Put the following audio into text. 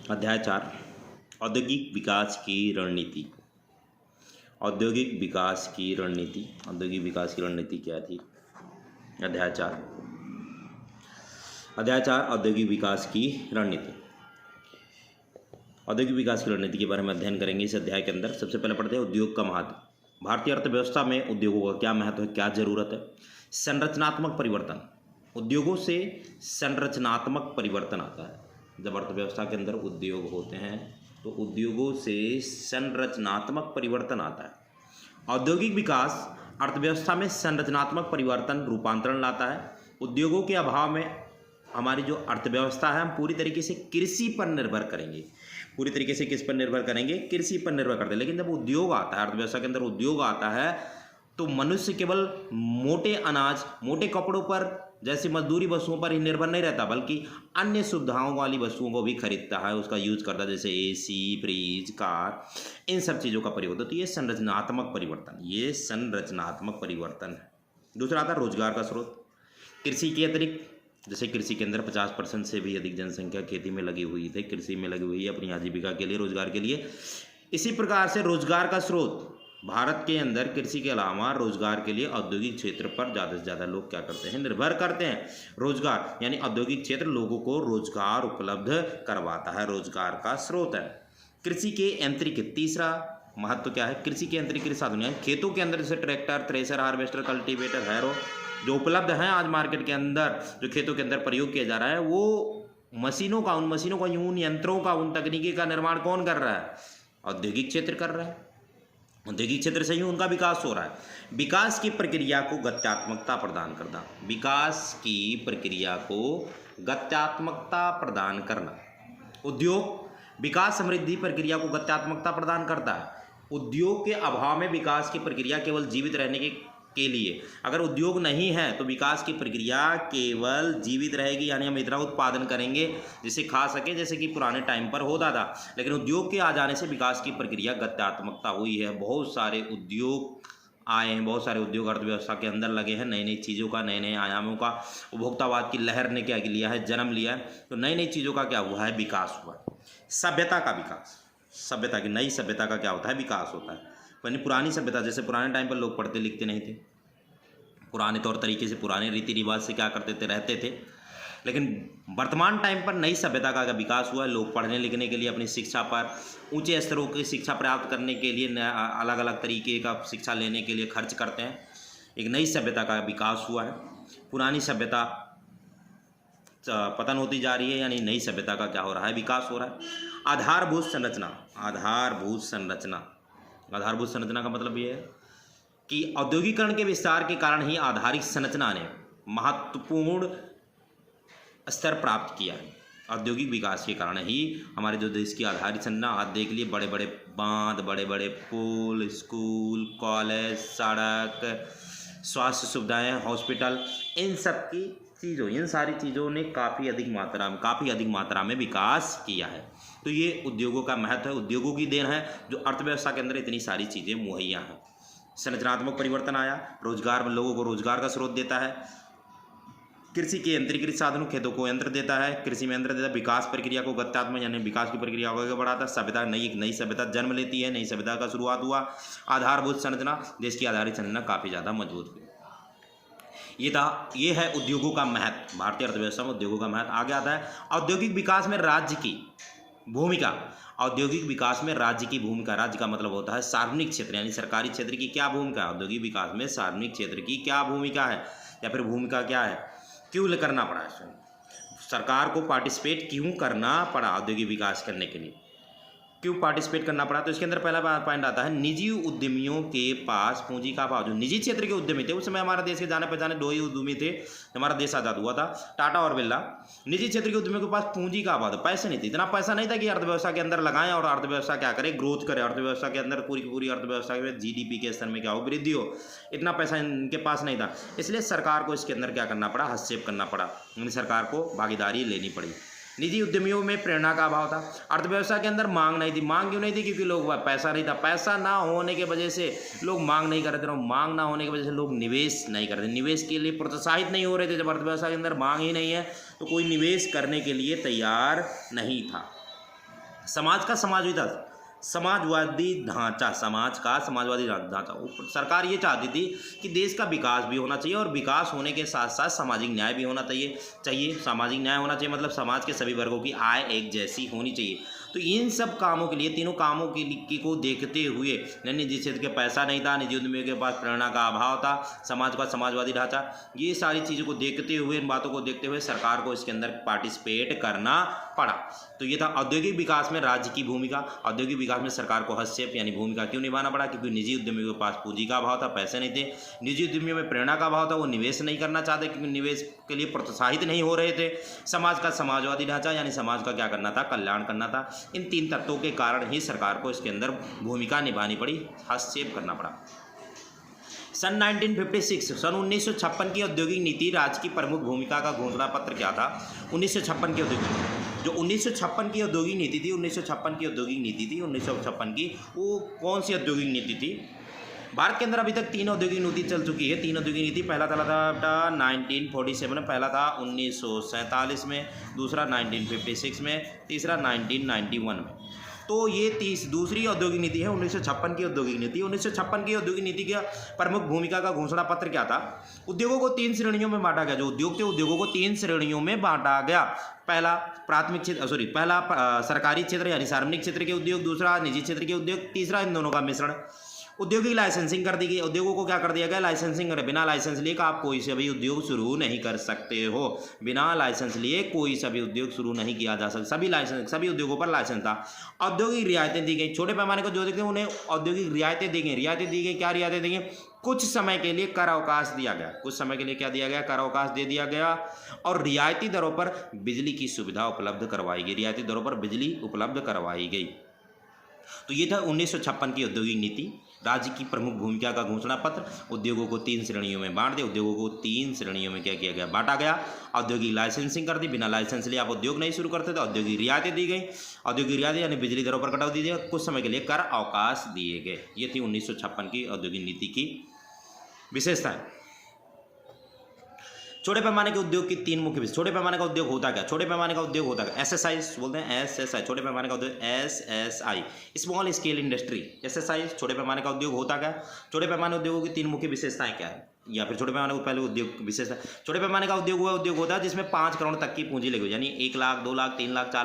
अध्याय 4 औद्योगिक विकास की रणनीति। औद्योगिक विकास की रणनीति। औद्योगिक विकास की रणनीति क्या थी? अध्याय 4 औद्योगिक विकास की रणनीति। औद्योगिक विकास की रणनीति के बारे में अध्ययन करेंगे इस अध्याय के अंदर। सबसे पहले पढ़ते हैं उद्योग का महत्व। भारतीय अर्थव्यवस्था में उद्योगों का क्या महत्व है, क्या जरूरत है। संरचनात्मक परिवर्तन। उद्योगों से संरचनात्मक परिवर्तन आता है। जब अर्थव्यवस्था के अंदर उद्योग होते हैं तो उद्योगों से संरचनात्मक परिवर्तन आता है। औद्योगिक विकास अर्थव्यवस्था में संरचनात्मक परिवर्तन रूपांतरण लाता है। उद्योगों के अभाव में हमारी जो अर्थव्यवस्था है हम पूरी तरीके से कृषि पर निर्भर करेंगे। पूरी तरीके से किस पर निर्भर करेंगे? कृषि पर निर्भर करते हैं। लेकिन जब उद्योग आता है, अर्थव्यवस्था के अंदर उद्योग आता है, तो मनुष्य केवल मोटे अनाज, मोटे कपड़ों पर, जैसे मजदूरी वस्तुओं पर ही निर्भर नहीं रहता, बल्कि अन्य सुविधाओं वाली वस्तुओं को भी खरीदता है, उसका यूज करता है, जैसे एसी, फ्रिज, कार, इन सब चीज़ों का प्रयोग होता है। तो ये संरचनात्मक परिवर्तन, ये संरचनात्मक परिवर्तन है। दूसरा आता है रोजगार का स्रोत। कृषि के अतिरिक्त, जैसे कृषि के अंदर 50% से भी अधिक जनसंख्या खेती में लगी हुई थी, कृषि में लगी हुई है अपनी आजीविका के लिए, रोजगार के लिए। इसी प्रकार से रोजगार का स्रोत भारत के अंदर कृषि के अलावा रोजगार के लिए औद्योगिक क्षेत्र पर ज़्यादा से ज़्यादा लोग क्या करते हैं? निर्भर करते हैं। रोजगार यानी औद्योगिक क्षेत्र लोगों को रोजगार उपलब्ध करवाता है, रोजगार का स्रोत है। कृषि के यंत्रीकृत, तीसरा महत्व क्या है? कृषि के यंत्रीकृत साधन यानी खेतों के अंदर जैसे tractor, thresher, harvester, cultivator, harrow जो उपलब्ध हैं आज मार्केट के अंदर, जो खेतों के अंदर प्रयोग किया जा रहा है, वो मशीनों का, उन यंत्रों का, उन तकनीकी का निर्माण कौन कर रहा है? औद्योगिक क्षेत्र कर रहा है। औद्योगिक क्षेत्र से ही उनका विकास हो रहा है। विकास की प्रक्रिया को गत्यात्मकता प्रदान करना। विकास की प्रक्रिया को गत्यात्मकता प्रदान करना। उद्योग विकास समृद्धि प्रक्रिया को गत्यात्मकता प्रदान करता है। उद्योग के अभाव में विकास की प्रक्रिया केवल जीवित रहने के लिए, अगर उद्योग नहीं है तो विकास की प्रक्रिया केवल जीवित रहेगी, यानी हम इतना उत्पादन करेंगे जिसे खा सके, जैसे कि पुराने टाइम पर होता था। लेकिन उद्योग के आ जाने से विकास की प्रक्रिया गत्यात्मकता हुई है। बहुत सारे उद्योग आए हैं, बहुत सारे उद्योग अर्थव्यवस्था के अंदर लगे हैं। नई नई चीज़ों का, नए नए आयामों का, उपभोक्तावाद की लहर ने क्या लिया है? जन्म लिया है। तो नई नई चीज़ों का क्या हुआ है? विकास हुआ। सभ्यता का विकास, सभ्यता की, नई सभ्यता का क्या होता है? विकास होता है। यानी पुरानी सभ्यता, जैसे पुराने टाइम पर लोग पढ़ते लिखते नहीं थे, पुराने तौर तरीके से, पुराने रीति रिवाज से क्या करते थे? रहते थे। लेकिन वर्तमान टाइम पर नई सभ्यता का विकास हुआ है। लोग पढ़ने लिखने के लिए, अपनी शिक्षा पर, ऊंचे स्तरों की शिक्षा प्राप्त करने के लिए, अलग अलग तरीके का शिक्षा लेने के लिए खर्च करते हैं। एक नई सभ्यता का विकास हुआ है। पुरानी सभ्यता पतन होती जा रही है, यानी नई सभ्यता का क्या हो रहा है? विकास हो रहा है। आधारभूत संरचना। आधारभूत संरचना, आधारभूत संरचना का मतलब ये है कि औद्योगिकरण के विस्तार के कारण ही आधारिक संरचना ने महत्वपूर्ण स्तर प्राप्त किया है। औद्योगिक विकास के कारण ही हमारे जो देश की आधारिक संरचना, आज देख लिए बड़े बड़े बांध, बड़े बड़े पुल, स्कूल, कॉलेज, सड़क, स्वास्थ्य सुविधाएं, हॉस्पिटल, इन सब की चीज़ों, इन सारी चीज़ों ने काफ़ी अधिक मात्रा में विकास किया है। तो ये उद्योगों का महत्व है, उद्योगों की देन है, जो अर्थव्यवस्था के अंदर इतनी सारी चीज़ें मुहैया हैं। संरचनात्मक परिवर्तन आया, रोजगार, लोगों को रोजगार का स्रोत देता है। कृषि के यंत्रीकृत साधनों, खेतों को यंत्र देता है, कृषि में यंत्र देता है। विकास प्रक्रिया को गत्यात्मक यानी विकास की प्रक्रिया को आगे बढ़ाता है। सभ्यता, नई सभ्यता जन्म लेती है, नई सभ्यता का शुरुआत हुआ। आधारभूत संरचना, देश की आधारित संरचना काफ़ी ज़्यादा मजबूत हुई। ये है उद्योगों का महत्व। भारतीय अर्थव्यवस्था में उद्योगों का महत्व। आगे आता है औद्योगिक विकास में राज्य की भूमिका। औद्योगिक विकास में राज्य की भूमिका। राज्य का मतलब होता है सार्वजनिक क्षेत्र, यानी सरकारी क्षेत्र की क्या भूमिका है? औद्योगिक विकास में सार्वजनिक क्षेत्र की क्या भूमिका है, या फिर भूमिका क्या है? क्यों करना पड़ा है? सरकार को पार्टिसिपेट क्यों करना पड़ा औद्योगिक विकास करने के लिए? क्यों पार्टिसिपेट करना पड़ा? तो इसके अंदर पहला पॉइंट आता है निजी उद्यमियों के पास पूंजी का अभाव। जो निजी क्षेत्र के उद्यमी थे, उस समय हमारे देश के जाने पहचाने 2 ही उद्यमी थे, हमारा देश आज़ाद हुआ था, टाटा और बिरला। निजी क्षेत्र के उद्यमियों के पास पूंजी का अभाव, पैसे नहीं थे, इतना पैसा नहीं था कि अर्थव्यवस्था के अंदर लगाएं और अर्थव्यवस्था क्या करे? ग्रोथ करे। अर्थव्यवस्था के अंदर पूरी की पूरी अर्थव्यवस्था में जीडीपी के स्तर में क्या हो? वृद्धि हो। इतना पैसा इनके पास नहीं था, इसलिए सरकार को इसके अंदर क्या करना पड़ा? हस्तक्षेप करना पड़ा, यानी सरकार को भागीदारी लेनी पड़ी। निजी उद्यमियों में प्रेरणा का अभाव था। अर्थव्यवस्था के अंदर मांग नहीं थी। मांग क्यों नहीं थी? क्योंकि लोग, पैसा नहीं था। पैसा ना होने के वजह से लोग मांग नहीं कर रहे थे, मांग ना होने की वजह से लोग निवेश नहीं कर रहे थे, निवेश के लिए प्रोत्साहित नहीं हो रहे थे। जब अर्थव्यवस्था के अंदर मांग ही नहीं है तो कोई निवेश करने के लिए तैयार नहीं था। समाज का समाजवादी ढांचा, समाज का समाजवादी ढांचा। सरकार ये चाहती थी कि देश का विकास भी होना चाहिए और विकास होने के साथ साथ सामाजिक न्याय भी होना चाहिए। सामाजिक न्याय होना चाहिए मतलब समाज के सभी वर्गों की आय एक जैसी होनी चाहिए। तो इन सब कामों के लिए, तीनों कामों को देखते हुए, निजी क्षेत्र के पैसा नहीं था, निजी उद्यमियों के पास प्रेरणा का अभाव था, समाज का समाजवादी ढांचा, ये सारी चीज़ों को देखते हुए, इन बातों को देखते हुए सरकार को इसके अंदर पार्टिसिपेट करना पड़ा। तो ये था औद्योगिक विकास में राज्य की भूमिका। औद्योगिक विकास में सरकार को हस्तक्षेप यानी भूमिका क्यों निभाना पड़ा? क्योंकि निजी उद्यमियों के पास पूंजी का अभाव था, पैसे नहीं थे। निजी उद्यमियों में प्रेरणा का अभाव था, वो निवेश नहीं करना चाहते क्योंकि निवेश के लिए प्रोत्साहित नहीं हो रहे थे। समाज का समाजवादी ढांचा यानी समाज का क्या करना था? कल्याण करना था। इन तीन तत्वों के कारण ही सरकार को इसके अंदर भूमिका निभानी पड़ी, हस्तक्षेप करना पड़ा। सन 1956 सन 1956 की औद्योगिक नीति राज्य की प्रमुख भूमिका का घोषणा पत्र क्या था? 1956 की औद्योगिक, जो 1956 की औद्योगिक नीति थी, 1956 की औद्योगिक नीति थी, 1956 की, वो कौन सी औद्योगिक नीति थी? भारत के अंदर अभी तक 3 औद्योगिक नीति चल चुकी है। 3 औद्योगिक नीति, पहला चला था 1947 में, पहला था 1947 में, दूसरा 1956 में, तीसरा 1991 में। तो ये दूसरी औद्योगिक नीति है 1956 की औद्योगिक नीति। 1956 की औद्योगिक नीति का प्रमुख भूमिका का घोषणा पत्र क्या था? उद्योगों को 3 श्रेणियों में बांटा गया। जो उद्योग थे, उद्योगों को 3 श्रेणियों में बांटा गया। पहला सरकारी क्षेत्र यानी सार्वजनिक क्षेत्र के उद्योग, दूसरा निजी क्षेत्र के उद्योग, तीसरा इन दोनों का मिश्रण। औद्योगिक लाइसेंसिंग कर दी गई। उद्योगों को क्या कर दिया गया? लाइसेंसिंग। बिना लाइसेंस लिए आप कोई से भी उद्योग शुरू नहीं कर सकते हो। बिना लाइसेंस लिए कोई सा भी उद्योग शुरू नहीं किया जा सकता। सभी उद्योगों पर लाइसेंस था। औद्योगिक रियायतें दी गई। छोटे पैमाने को जो देखते हैं उन्हें औद्योगिक रियायतें दी गई। क्या रियायतें दी गई? कुछ समय के लिए कर अवकाश दिया गया। कुछ समय के लिए क्या दिया गया? कर अवकाश दे दिया गया। और रियायती दरों पर बिजली की सुविधा उपलब्ध करवाई गई। रियायती दरों पर बिजली उपलब्ध करवाई गई। तो ये था 1956 की औद्योगिक नीति, राज्य की प्रमुख भूमिका का घोषणा पत्र। उद्योगों को 3 श्रेणियों में बांट दिया। उद्योगों को 3 श्रेणियों में क्या किया गया? बांटा गया। औद्योगिक लाइसेंसिंग कर दी। बिना लाइसेंस लिए आप उद्योग नहीं शुरू करते थे। औद्योगिक रियायतें दी गई। औद्योगिक रियायतें यानी बिजली दरों पर कटौती दी गई। कुछ समय के लिए कर अवकाश दिए गए। ये थी 1956 की औद्योगिक नीति की विशेषताएं। छोटे पैमाने के उद्योग की 3 मुख्य विशेषताएं। छोटे पैमाने का उद्योग होता क्या? छोटे पैमाने का उद्योग होता क्या? एसएसआई बोलते हैं। एसएसआई छोटे पैमाने का उद्योग, SSI small scale industry. SSI छोटे पैमाने का उद्योग होता क्या? छोटे पैमाने उद्योगों की 3 मुख्य विशेषताएं क्या है? या फिर छोटे पैमाने को पहले उद्योग विशेषता। छोटे पैमाने का उद्योग होता है जिसमें 5 करोड़ तक की पूंजी लगी, यानी 1 लाख, 2 लाख, 3 लाख, 4